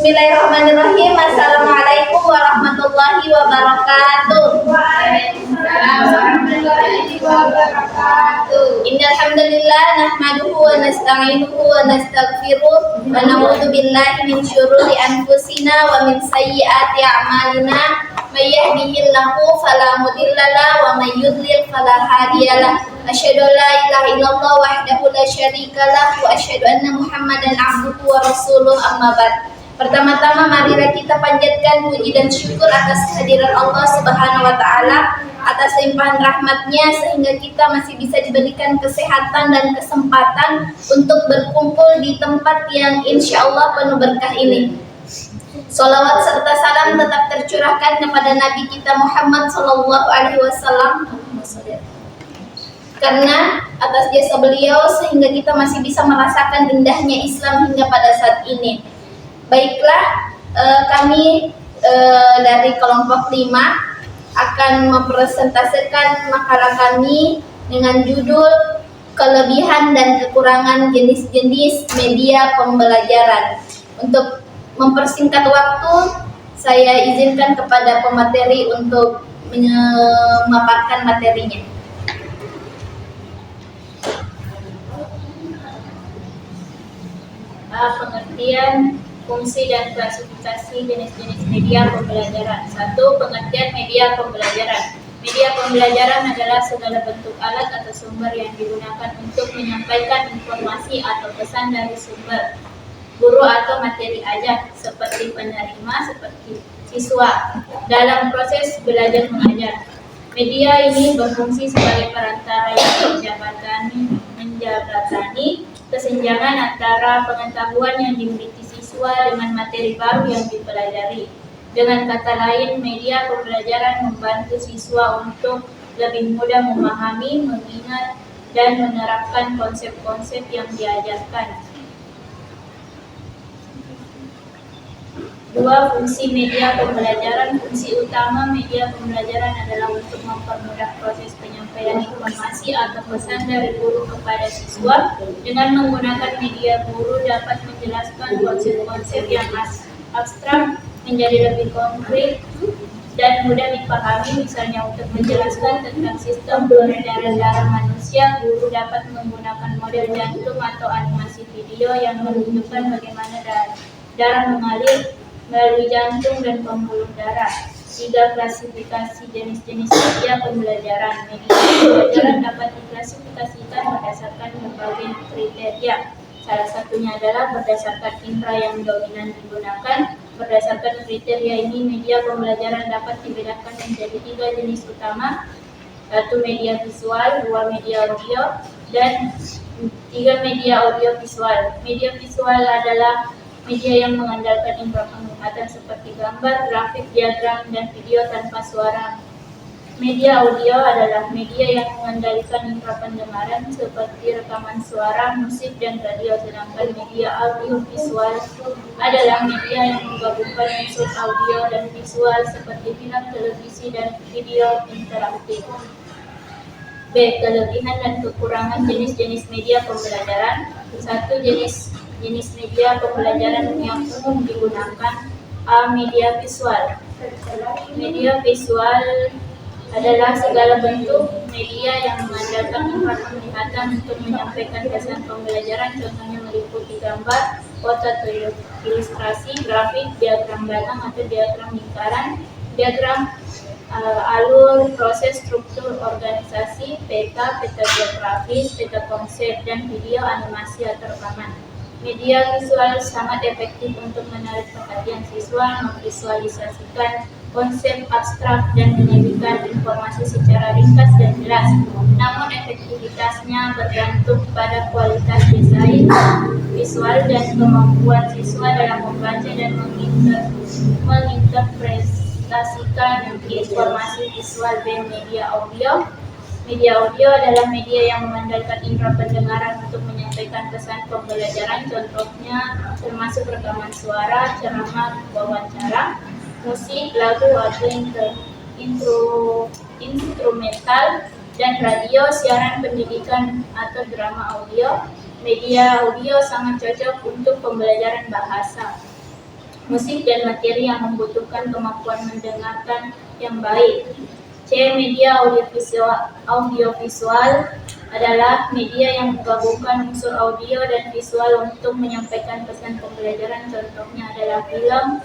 Bismillahirrahmanirrahim. Assalamualaikum warahmatullahi wabarakatuh. Waalaikumsalam warahmatullahi wabarakatuh. Innal hamdalillah nahmaduhu wa nasta'inuhu wa nastaghfiruh wa na'udzu billahi min syururi anfusina wa min sayyiati a'malina. May yahdihillahu fala mudhillalah wa may yudlil fala hadiyalah. Asyhadu an la ilaha illallah wahdahu la syarikalah wa asyhadu anna Muhammadan abduhu wa rasuluh, amma ba'd. Pertama-tama marilah kita panjatkan puji dan syukur atas kehadiran Allah Subhanahu wa taala, atas limpahan rahmatnya sehingga kita masih bisa diberikan kesehatan dan kesempatan untuk berkumpul di tempat yang insya Allah penuh berkah ini. Salawat serta salam tetap tercurahkan kepada Nabi kita Muhammad Sallallahu Alaihi Wasallam, karena atas jasa beliau sehingga kita masih bisa merasakan indahnya Islam hingga pada saat ini. Baiklah, kami dari kelompok 5 akan mempresentasikan makalah kami dengan judul kelebihan dan kekurangan jenis-jenis media pembelajaran. Untuk mempersingkat waktu, saya izinkan kepada pemateri untuk memaparkan materinya. Pengertian, fungsi dan klasifikasi jenis-jenis media pembelajaran. 1. Pengertian media pembelajaran. Media pembelajaran adalah segala bentuk alat atau sumber yang digunakan untuk menyampaikan informasi atau pesan dari sumber, guru atau materi ajar, seperti penerima, seperti siswa, dalam proses belajar mengajar. Media ini berfungsi sebagai perantara yang menjabatani kesenjangan antara pengetahuan yang dimiliki siswa dengan materi baru yang dipelajari. Dengan kata lain, media pembelajaran membantu siswa untuk lebih mudah memahami, mengingat, dan menerapkan konsep-konsep yang diajarkan. 2. Fungsi media pembelajaran. Fungsi utama media pembelajaran adalah untuk mempermudah proses penyampaian informasi atau pesan dari guru kepada siswa. Dengan menggunakan media, guru dapat menjelaskan konsep-konsep yang abstrak menjadi lebih konkret dan mudah dipahami. Misalnya, untuk menjelaskan tentang sistem peredaran darah manusia, guru dapat menggunakan model jantung atau animasi video yang menunjukkan bagaimana darah mengalir melalui jantung dan pembuluh darah. 3. Klasifikasi jenis-jenis media pembelajaran. Media pembelajaran dapat diklasifikasikan berdasarkan berbagai kriteria. Salah satunya adalah berdasarkan indera yang dominan digunakan. Berdasarkan kriteria ini, media pembelajaran dapat dibedakan menjadi 3 jenis utama. 1. Media visual, 2. Media audio, dan 3. Media audiovisual. Media visual adalah media yang mengandalkan indera penglihatan seperti gambar, grafik, diagram, dan video tanpa suara. Media audio adalah media yang mengandalkan indera pendengaran seperti rekaman suara, musik, dan radio. Sedangkan media audiovisual adalah media yang menggabungkan unsur audio dan visual seperti film, televisi, dan video interaktif. B. Kelebihan dan kekurangan jenis-jenis media pembelajaran. 1. Jenis media pembelajaran yang umum digunakan. A. Media visual. Media visual adalah segala bentuk media yang mengandalkan indera penglihatan untuk menyampaikan pesan pembelajaran. Contohnya meliputi gambar, foto atau ilustrasi, grafik, diagram batang atau diagram lingkaran, diagram alur, proses, struktur, organisasi, peta geografis, peta konsep, dan video, animasi atau rekaman. Media visual sangat efektif untuk menarik perhatian siswa, memvisualisasikan konsep abstrak, dan menyajikan informasi secara ringkas dan jelas. Namun efektivitasnya bergantung pada kualitas desain visual dan kemampuan siswa dalam membaca dan menginterpretasikan informasi visual. B. Media audio. Media audio adalah media yang mengandalkan indera pendengaran untuk menyampaikan pesan pembelajaran. Contohnya termasuk rekaman suara, ceramah, wawancara, musik, lagu atau instrumental, dan radio, siaran pendidikan atau drama audio. Media audio sangat cocok untuk pembelajaran bahasa. musik dan materi yang membutuhkan kemampuan mendengarkan yang baik. C. Media audiovisual adalah media yang menggabungkan unsur audio dan visual untuk menyampaikan pesan pembelajaran. Contohnya adalah film,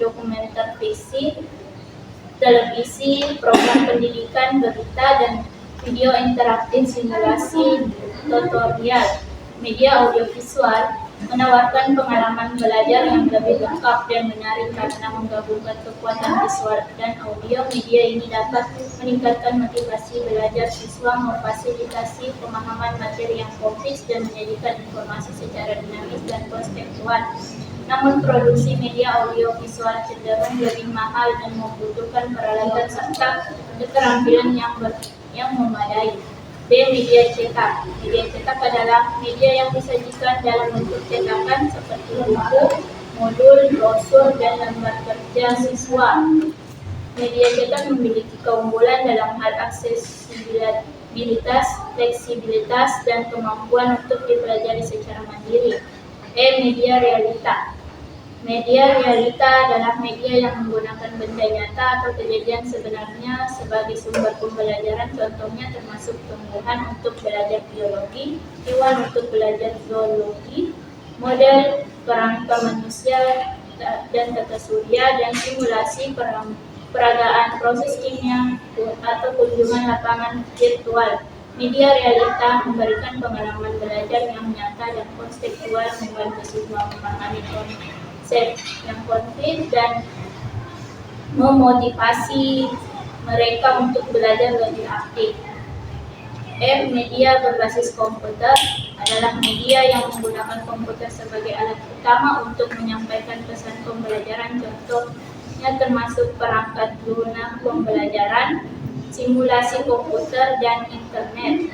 dokumenter fiksi, televisi, program pendidikan, berita, dan video interaktif, simulasi, tutorial. Media audiovisual menawarkan pengalaman belajar yang lebih lengkap dan menarik karena menggabungkan kekuatan visual dan audio. Media ini dapat meningkatkan motivasi belajar siswa, memfasilitasi pemahaman materi yang kompleks, dan menyajikan informasi secara dinamis dan konseptual. Namun produksi media audiovisual cenderung lebih mahal dan membutuhkan peralatan serta keterampilan yang memadai. B. Media cetak. Media cetak adalah media yang disajikan dalam bentuk cetakan seperti buku, modul, brosur, dan lembar kerja siswa. Media cetak memiliki keunggulan dalam hal aksesibilitas, fleksibilitas, dan kemampuan untuk dipelajari secara mandiri. E. Media realita. Media realita adalah media yang menggunakan benda nyata atau kejadian sebenarnya sebagai sumber pembelajaran. Contohnya termasuk tumbuhan untuk belajar biologi, hewan untuk belajar zoologi, model kerangka manusia dan tata surya, dan simulasi peragaan proses kimia atau kunjungan lapangan virtual. Media realita memberikan pengalaman belajar yang nyata dan konseptual, membantu siswa memahami konsep yang konkret dan memotivasi mereka untuk belajar lebih aktif. F. Media berbasis komputer adalah media yang menggunakan komputer sebagai alat utama untuk menyampaikan pesan pembelajaran. Contohnya termasuk perangkat lunak pembelajaran, simulasi komputer, dan internet.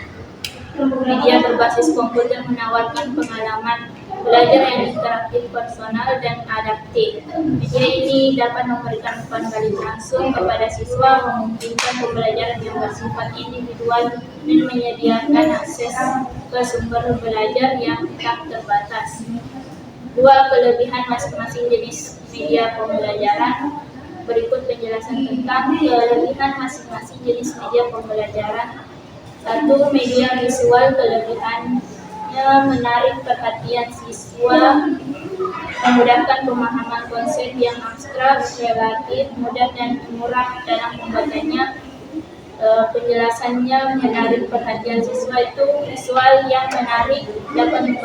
Media berbasis komputer menawarkan pengalaman belajar yang interaktif, personal, dan adaptif. Media ini dapat memberikan umpan balik langsung kepada siswa, memungkinkan pembelajaran yang bersifat individual, dan menyediakan akses ke sumber belajar yang tak terbatas. 2. Kelebihan masing-masing jenis media pembelajaran. Berikut penjelasan tentang kelebihan masing-masing jenis media pembelajaran. 1. Media visual. Kelebihannya menarik perhatian siswa, memudahkan pemahaman konsep yang abstrak, relatif, mudah dan murah dalam pembuatannya. Penjelasannya menarik perhatian siswa itu visual yang menarik, dapat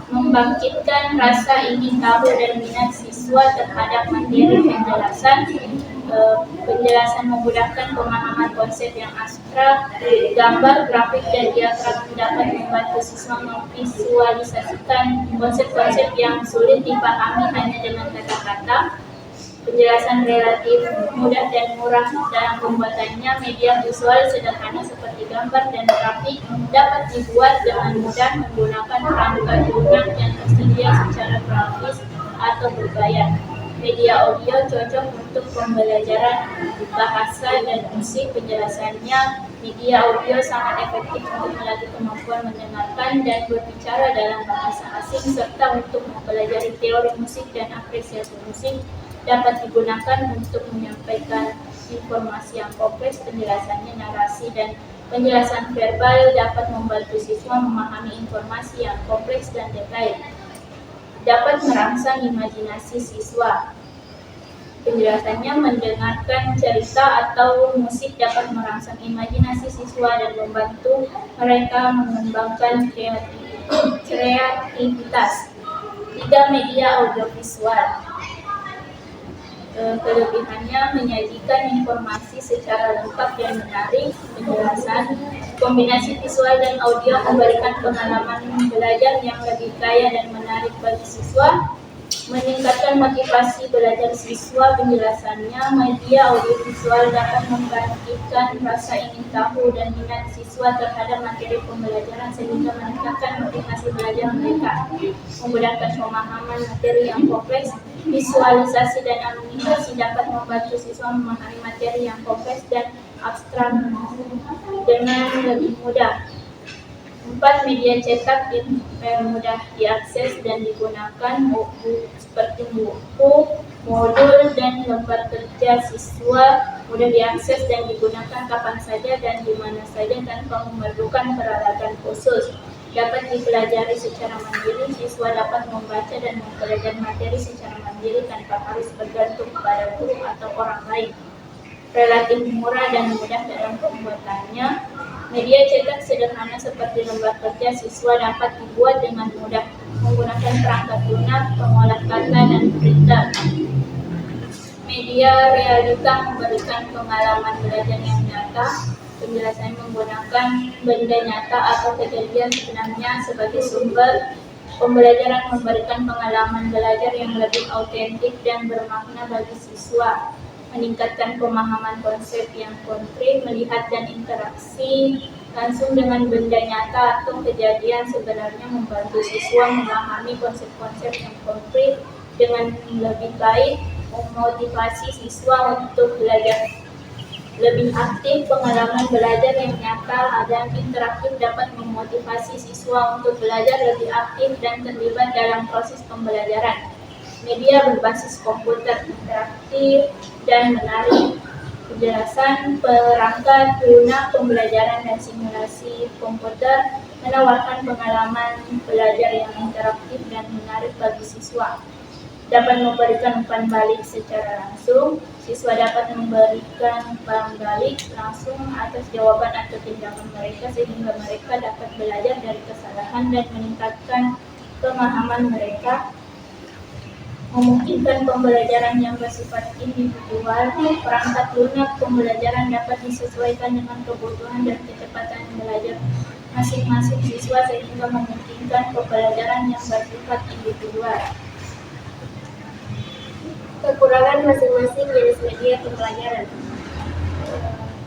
membangkitkan rasa ingin tahu dan minat siswa terhadap materi penjelasan. Penjelasan memudahkan pemahaman konsep yang abstrak, gambar, grafik, dan diagram dapat membantu siswa memvisualisasikan konsep-konsep yang sulit dipahami hanya dengan kata-kata. Penjelasan relatif mudah dan murah dalam pembuatannya. Media visual sederhana seperti gambar dan grafik dapat dibuat dengan mudah menggunakan perangkat lunak yang tersedia secara gratis atau berbayar. Media audio cocok untuk pembelajaran bahasa dan musik. Penjelasannya, media audio sangat efektif untuk melatih kemampuan mendengarkan dan berbicara dalam bahasa asing, serta untuk mempelajari teori musik dan apresiasi musik. Dapat digunakan untuk menyampaikan informasi yang kompleks. Penjelasannya, narasi dan penjelasan verbal dapat membantu siswa memahami informasi yang kompleks dan detail. Dapat merangsang imajinasi siswa. Penjelasannya, mendengarkan cerita atau musik dapat merangsang imajinasi siswa dan membantu mereka mengembangkan kreativitas. 3. Media audiovisual. Kelebihannya menyajikan informasi secara lengkap dan menarik. Penjelasan, kombinasi visual dan audio memberikan pengalaman belajar yang lebih kaya dan menarik bagi siswa, meningkatkan motivasi belajar siswa. Penjelasannya, media audiovisual dapat membangkitkan rasa ingin tahu dan minat siswa terhadap materi pembelajaran sehingga meningkatkan motivasi belajar mereka, memudahkan pemahaman materi yang kompleks. Visualisasi dan animasi dapat membantu siswa memahami materi yang kompleks dan abstrak dengan lebih mudah. 4. Media cetak mudah diakses dan digunakan, seperti buku, modul, dan lembar kerja siswa mudah diakses dan digunakan kapan saja dan di mana saja tanpa memerlukan peralatan khusus. Dapat dipelajari secara mandiri, siswa dapat membaca dan mempelajari materi secara mandiri tanpa harus bergantung pada guru atau orang lain. Relatif murah dan mudah dalam pembuatannya. Media cetak sederhana seperti lembar kerja siswa dapat dibuat dengan mudah menggunakan perangkat lunak, pengolah kata, dan printer. Media realita memberikan pengalaman belajar yang nyata. Penjelasan menggunakan benda nyata atau kejadian sebenarnya sebagai sumber. Pembelajaran memberikan pengalaman belajar yang lebih autentik dan bermakna bagi siswa. Meningkatkan pemahaman konsep yang konkret, melihat dan interaksi langsung dengan benda nyata atau kejadian sebenarnya membantu siswa memahami konsep-konsep yang konkret dengan lebih baik, memotivasi siswa untuk belajar lebih aktif. Pengalaman belajar yang nyata dan interaktif dapat memotivasi siswa untuk belajar lebih aktif dan terlibat dalam proses pembelajaran. Media berbasis komputer interaktif dan menarik. Penjelasan perangkat lunak, pembelajaran dan simulasi komputer menawarkan pengalaman belajar yang interaktif dan menarik bagi siswa. Dapat memberikan umpan balik secara langsung. Siswa dapat memberikan umpan balik langsung atas jawaban atau tindakan mereka sehingga mereka dapat belajar dari kesalahan dan meningkatkan pemahaman mereka. Memungkinkan pembelajaran yang bersifat individual. Perangkat lunak pembelajaran dapat disesuaikan dengan kebutuhan dan kecepatan belajar masing-masing siswa sehingga memungkinkan pembelajaran yang bersifat individual. Kekurangan masing-masing jenis media pembelajaran.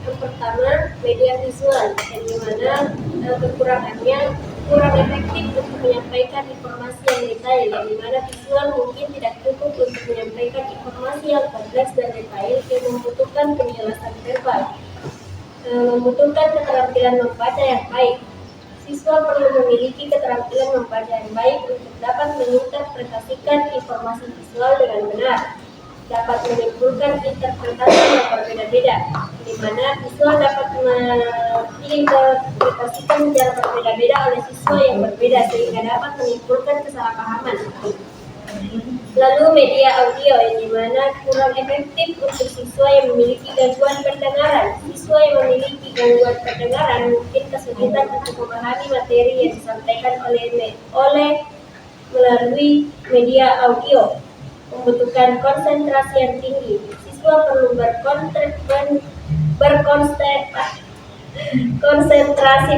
Yang pertama, media visual, yang dimana kekurangannya kurang efektif untuk menyampaikan informasi yang detail, yang dimana visual mungkin tidak cukup untuk menyampaikan informasi yang kompleks dan detail yang membutuhkan penjelasan verbal, membutuhkan keterampilan membaca yang baik. Siswa perlu memiliki keterampilan membaca yang baik untuk dapat menginterpretasikan informasi visual dengan benar, dapat menimbulkan interpretasi yang berbeda-beda, di mana visual dapat diinterpretasikan secara berbeda-beda oleh siswa yang berbeda sehingga dapat menimbulkan kesalahpahaman. Lalu media audio, yang dimana kurang efektif untuk siswa yang memiliki gangguan pendengaran. Siswa yang memiliki gangguan pendengaran mungkin kesulitan untuk memahami materi yang disampaikan oleh melalui media audio, membutuhkan konsentrasi yang tinggi. Siswa perlu berkonsentrasi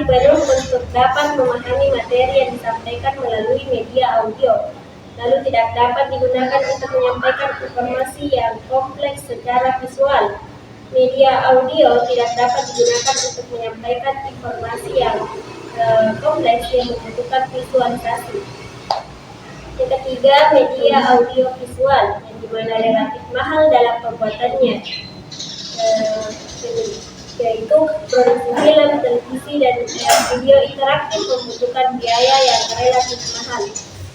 penuh untuk dapat memahami materi yang disampaikan melalui media audio. Lalu tidak dapat digunakan untuk menyampaikan informasi yang kompleks secara visual. Media audio tidak dapat digunakan untuk menyampaikan informasi yang kompleks yang membutuhkan visualisasi. Yang ketiga, media audio visual, yang dimana relatif mahal dalam pembuatannya, yaitu produksi film, televisi, dan video interaktif membutuhkan biaya yang relatif mahal,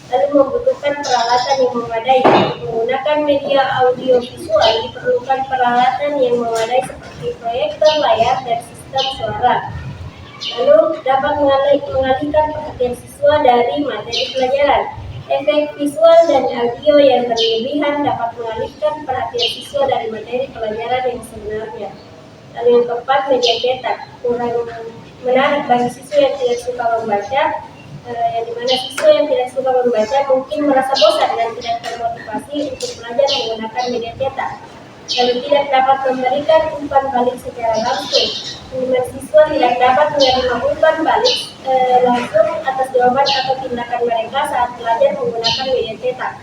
lalu membutuhkan peralatan yang memadai. Menggunakan media audio visual diperlukan peralatan yang memadai seperti proyektor layar dan sistem suara. Lalu dapat mengalihkan perhatian siswa dari materi pelajaran. Efek visual dan audio yang berlebihan dapat mengalihkan perhatian siswa dari materi pelajaran yang sebenarnya. Lalu yang keempat, media cetak, kurang menarik bagi siswa yang tidak suka membaca, yang dimana siswa yang tidak suka membaca mungkin merasa bosan dan tidak termotivasi untuk belajar menggunakan media cetak. Lalu tidak dapat memberikan umpan balik secara langsung, dimana siswa tidak dapat menerima umpan balik langsung atas jawaban atau tindakan mereka saat belajar menggunakan media cetak.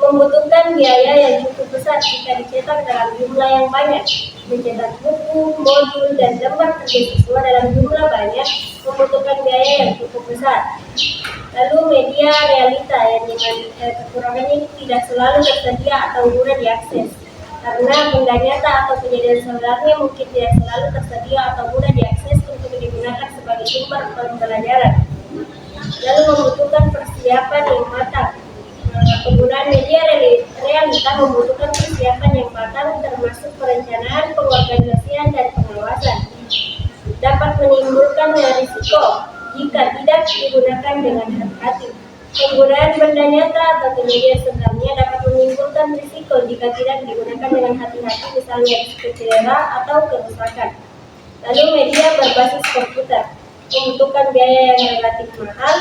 Membutuhkan biaya yang cukup besar jika dicetak dalam jumlah yang banyak. Mencetak buku, modul, dan lembar kerja siswa dalam jumlah banyak membutuhkan biaya yang cukup besar. Lalu media realita, yang dimana kekurangannya tidak selalu tersedia atau mudah diakses. Karena benda nyata atau kejadian sebenarnya mungkin tidak selalu tersedia atau mudah diakses untuk digunakan sebagai sumber pembelajaran. Lalu membutuhkan persiapan yang matang. Penggunaan media realita membutuhkan persiapan yang matang termasuk perencanaan, pengorganisasian, dan pengawasan. Dapat menimbulkan risiko jika tidak digunakan dengan hati-hati. Penggunaan benda nyata atau media sebenarnya dapat menimbulkan risiko jika tidak digunakan dengan hati-hati, misalnya risiko cedera atau kerusakan. Lalu media berbasis komputer membutuhkan biaya yang relatif mahal.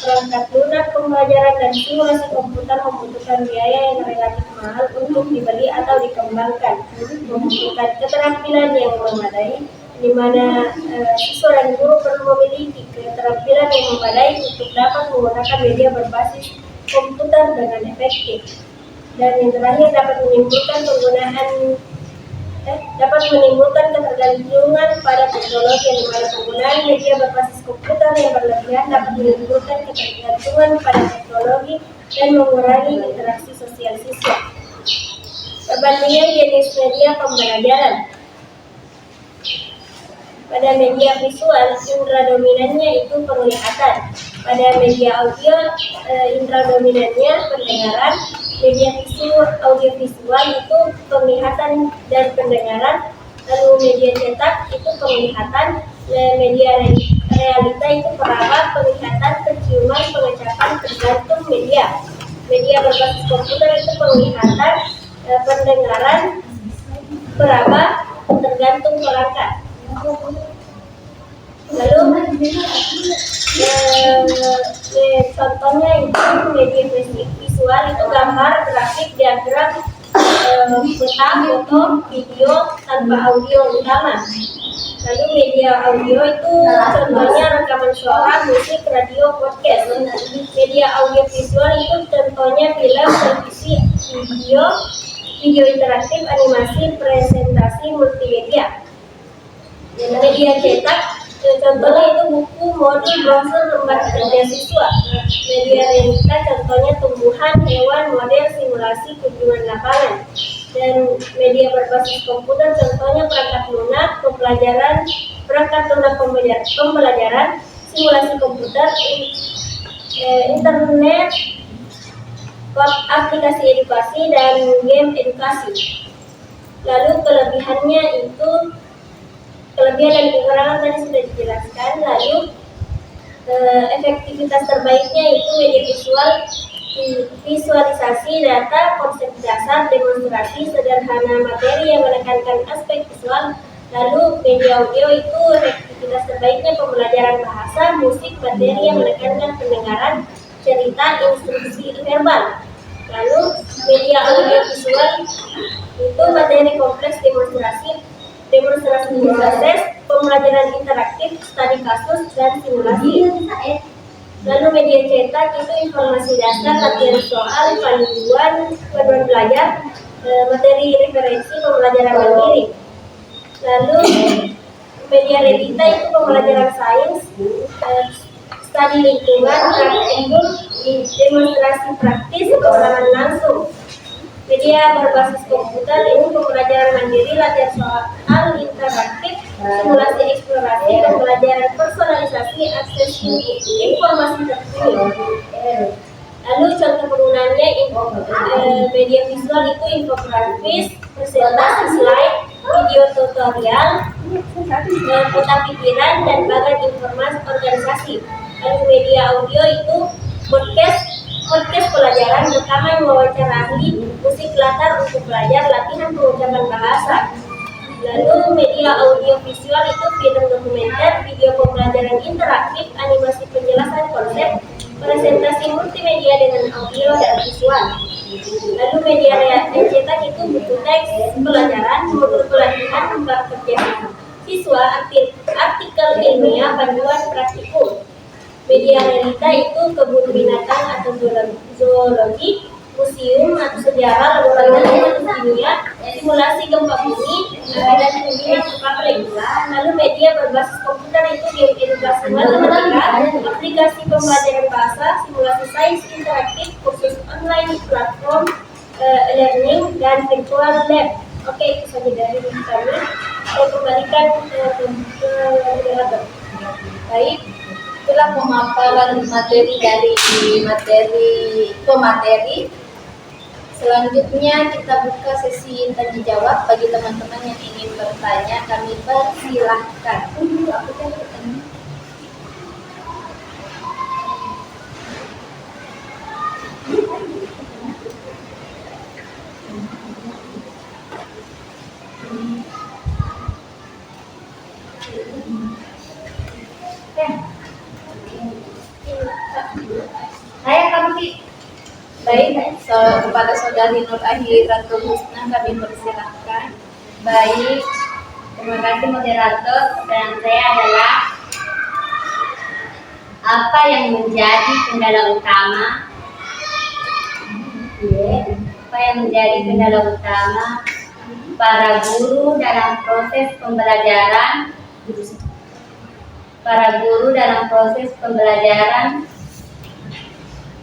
Perangkat lunak pembelajaran dan simulasi komputer membutuhkan biaya yang relatif mahal untuk dibeli atau dikembangkan. Membutuhkan keterampilan yang memadai, di mana siswa dan guru perlu memiliki keterampilan yang memadai untuk dapat menggunakan media berbasis komputer dengan efektif. Dan yang terakhir dapat menimbulkan ketergantungan pada teknologi, yang dimana penggunaan media berbasis komputer yang berlebihan dapat menimbulkan ketergantungan pada teknologi dan mengurangi interaksi sosial siswa. Perbandingan jenis media pembelajaran. Pada media visual, indera dominannya itu penglihatan. Pada media audio, indera dominannya pendengaran. Media audiovisual itu penglihatan dan pendengaran. Lalu media cetak itu penglihatan. Media realita itu peraba, penglihatan, penciuman, pengecapan, tergantung media. Media berbasis komputer itu penglihatan, pendengaran, peraba, tergantung perangkat. Lalu contohnya itu media visual itu gambar, grafik, diagram, peta, foto, video tanpa audio utama. Lalu media audio itu contohnya rekaman suara, musik, radio, podcast. Media audio visual itu contohnya film, televisi, video interaktif, animasi, presentasi, multimedia. Media cetak contohnya itu buku, modul, brosur, lembar kerja siswa. Media realita contohnya tumbuhan, hewan, model, simulasi, kunjungan lapangan. Dan media berbasis komputer contohnya perangkat lunak pembelajaran, simulasi komputer, internet, aplikasi edukasi, dan game edukasi. Lalu kelebihan dan kekurangan tadi sudah dijelaskan. Lalu efektivitas terbaiknya itu media visual, visualisasi data, konsep dasar, demonstrasi, sederhana materi yang menekankan aspek visual. Lalu media audio itu efektivitas terbaiknya pembelajaran bahasa, musik, materi yang menekankan pendengaran, cerita, instruksi verbal. Lalu media audio visual itu materi kompleks, demonstrasi proses, pembelajaran interaktif, studi kasus, dan simulasi. Lalu media cetak itu informasi dasar, latihan soal, panduan belajar, materi referensi, pembelajaran mandiri. Lalu media realita itu pembelajaran sains, studi lingkungan, praktikum, demonstrasi praktis, pengalaman langsung. Media berbasis komputer ini pembelajaran mandiri, latihan soal interaktif, simulasi eksplorasi, pembelajaran personalisasi, akses informasi terkini. Lalu contoh penggunaannya media visual itu infografis, presentasi slide, video tutorial, peta pikiran, dan bagan informasi organisasi. Lalu media audio itu podcast pelajaran, rekaman, wawancara ahli, musik latar untuk belajar, latihan pengucapan bahasa. Lalu media audio visual itu film dokumenter, video pembelajaran interaktif, animasi penjelasan konsep, presentasi multimedia dengan audio dan visual. Lalu media cetak itu buku teks pelajaran, modul pelatihan, lembar kerja siswa, artikel ilmiah, panduan praktikum. Media realita itu kebun binatang atau zoologi, museum atau sejarah, laboratorium kimia, simulasi gempa bumi, dan kunjungan ke pabrik. Lalu media berbasis komputer itu game edukasi matematika, aplikasi pembelajaran bahasa, simulasi sains interaktif, kursus online, platform learning, dan virtual lab. Oke, itu saja dari kami. Saya kembalikan ke moderator. Baik, itulah pemaparan materi dari pemateri. Selanjutnya kita buka sesi tanya jawab bagi teman-teman yang ingin bertanya. Kami persilahkan. Baik, kepada Saudari Nur Ahiratul Husna kami persilahkan. Baik, terima kasih moderator. Pertanyaan saya adalah apa yang menjadi kendala utama? Apa yang menjadi kendala utama para guru dalam proses pembelajaran?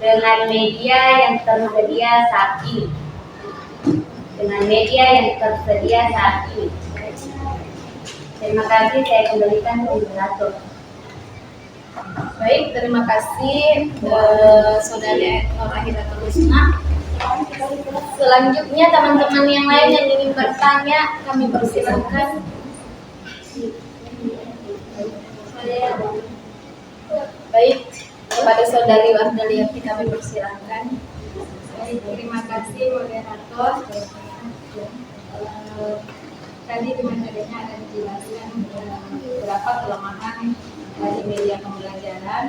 Dengan media yang tersedia saat ini. Terima kasih, saya kembalikan ke moderator. Baik, terima kasih Saudari Nur Ahiratul Husna. Selanjutnya teman-teman yang lain yang ingin bertanya kami persilahkan. Baik, kepada Saudari Wardaliati kami persilahkan. Baik, terima kasih moderator. Tadi dengan adanya ada dijelaskan beberapa kelemahan dari media pembelajaran.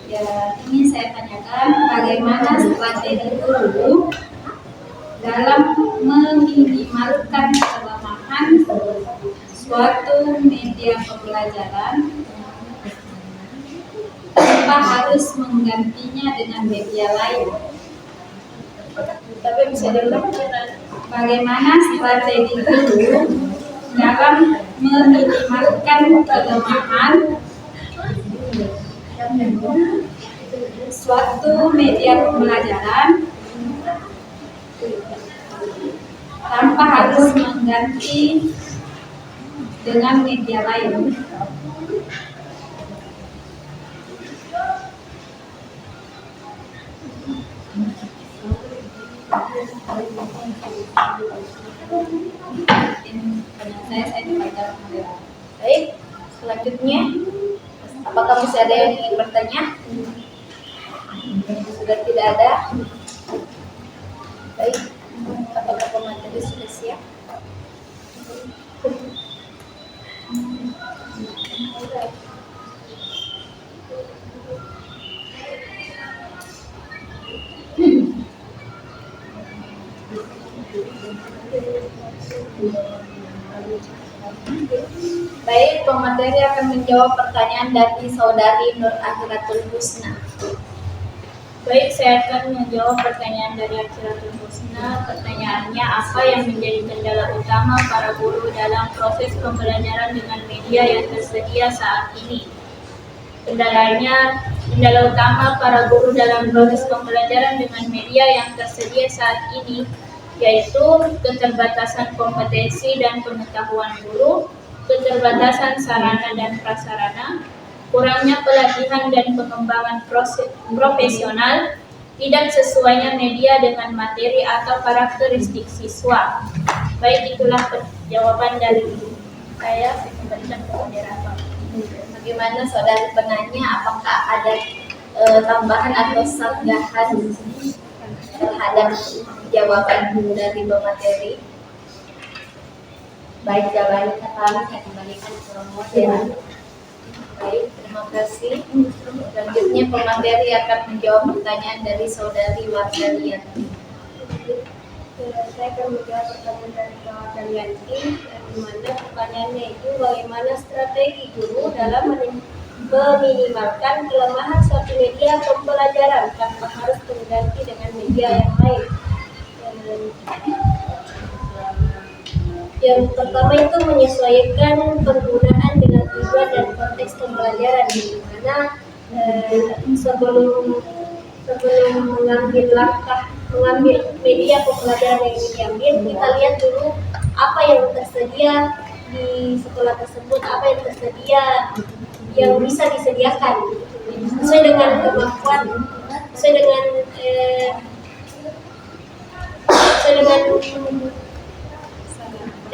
Ya, ini saya tanyakan bagaimana strategi guru dalam meminimalkan kelemahan suatu media pembelajaran tanpa harus menggantinya dengan media lain. Tapi bisa diulang. Bagaimana strategi guru dalam meminimalkan kelemahan suatu media pembelajaran tanpa harus mengganti dengan media lain. Saya dibaca moderator. Baik, selanjutnya apakah masih ada yang ingin bertanya? Sudah tidak ada. Baik, apakah pemateri sudah siap? Baik, pemateri akan menjawab pertanyaan dari Saudari Nur Ahiratul Husna. Baik, saya akan menjawab pertanyaan dari Ahiratul Husna. Pertanyaannya, apa yang menjadi kendala utama para guru dalam proses pembelajaran dengan media yang tersedia saat ini? Kendala utama para guru dalam proses pembelajaran dengan media yang tersedia saat ini yaitu keterbatasan kompetensi dan pengetahuan guru, keterbatasan sarana dan prasarana, kurangnya pelatihan dan pengembangan profesional, tidak sesuainya media dengan materi atau karakteristik siswa. Baik, itulah jawaban dari saya kembalikan ke moderator. Bagaimana Saudari penanya, apakah ada tambahan atau sanggahan terhadap jawaban dari pemateri? Baik, jawabannya kami saya kembalikan ke moderator. Baik, terima kasih. Selanjutnya pemateri akan menjawab pertanyaan dari Saudari Wardaliati. Saya akan menjawab pertanyaan dari Wardaliati, di mana pertanyaannya itu bagaimana strategi guru dalam meminimalkan kelemahan suatu media pembelajaran tanpa harus mengganti dengan media yang lain. Yang pertama itu menyesuaikan penggunaan dengan tujuan dan konteks pembelajaran, di mana sebelum mengambil media pembelajaran yang diambil, kita lihat dulu apa yang tersedia di sekolah tersebut, apa yang tersedia yang bisa disediakan sesuai dengan kemampuan, sesuai dengan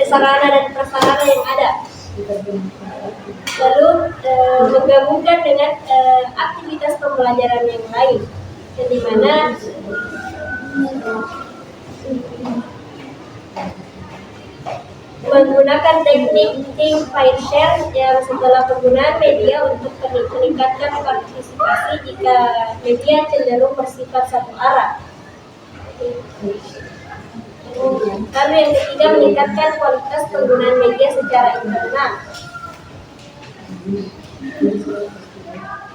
sarana dan prasarana yang ada. Lalu menggabungkan dengan aktivitas pembelajaran yang lain, yang dimana menggunakan teknik think, find, share yang setelah penggunaan media untuk meningkatkan partisipasi jika media cenderung bersifat satu arah. Lalu yang ketiga, meningkatkan kualitas penggunaan media secara internal.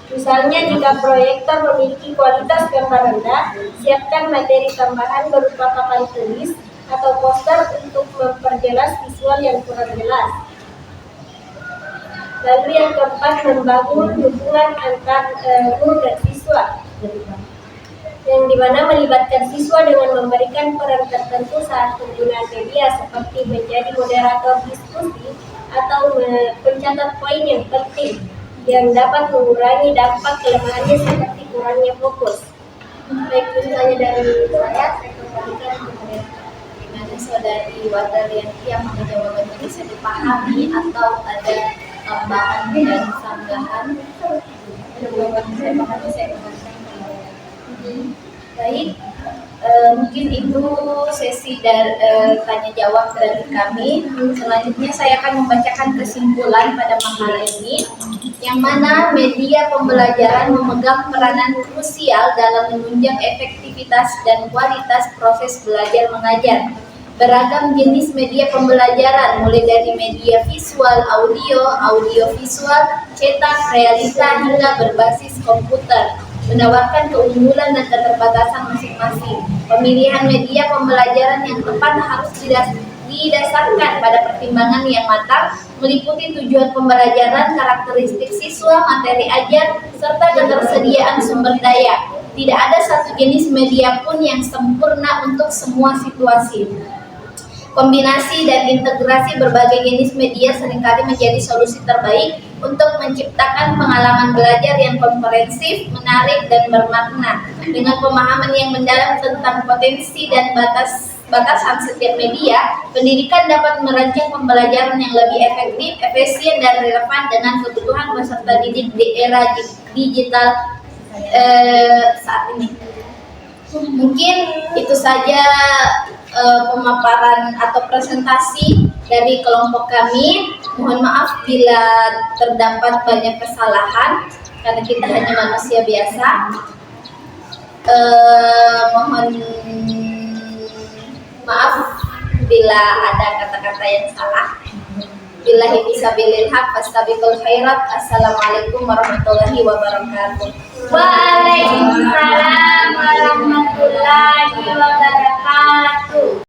Misalnya jika proyektor memiliki kualitas gambar rendah, siapkan materi tambahan berupa papan tulis atau poster untuk memperjelas visual yang kurang jelas. Lalu yang keempat, membangun hubungan antar guru dan siswa, yang dimana melibatkan siswa dengan memberikan peran tertentu saat penggunaan media seperti menjadi moderator diskusi atau mencatat poin yang penting yang dapat mengurangi dampak kelemahannya seperti kurangnya fokus. Baik, itu saja dari saya kembalikan kepada Gimana saudari Wadalianti, apakah jawabannya bisa dipahami atau ada tambahan dan sanggahan? Baik, mungkin itu sesi tanya jawab dari kami. Selanjutnya saya akan membacakan kesimpulan pada makalah ini, yang mana media pembelajaran memegang peranan krusial dalam menunjang efektivitas dan kualitas proses belajar mengajar. Beragam jenis media pembelajaran, mulai dari media visual, audio visual, cetak, realita, hingga berbasis komputer, menawarkan keunggulan dan keterbatasan masing-masing. Pemilihan media pembelajaran yang tepat harus didasarkan pada pertimbangan yang matang, meliputi tujuan pembelajaran, karakteristik siswa, materi ajar, serta ketersediaan sumber daya. Tidak ada satu jenis media pun yang sempurna untuk semua situasi. Kombinasi dan integrasi berbagai jenis media seringkali menjadi solusi terbaik untuk menciptakan pengalaman belajar yang komprehensif, menarik, dan bermakna. Dengan pemahaman yang mendalam tentang potensi dan batasan setiap media, pendidikan dapat merancang pembelajaran yang lebih efektif, efisien, dan relevan dengan kebutuhan peserta didik di era digital saat ini. Mungkin itu saja pemaparan atau presentasi dari kelompok kami. Mohon maaf bila terdapat banyak kesalahan karena kita hanya manusia biasa. Mohon maaf bila ada kata-kata yang salah. Billahi fisabilil haq fastabiqul khairat. Assalamualaikum warahmatullahi wabarakatuh. Waalaikumsalam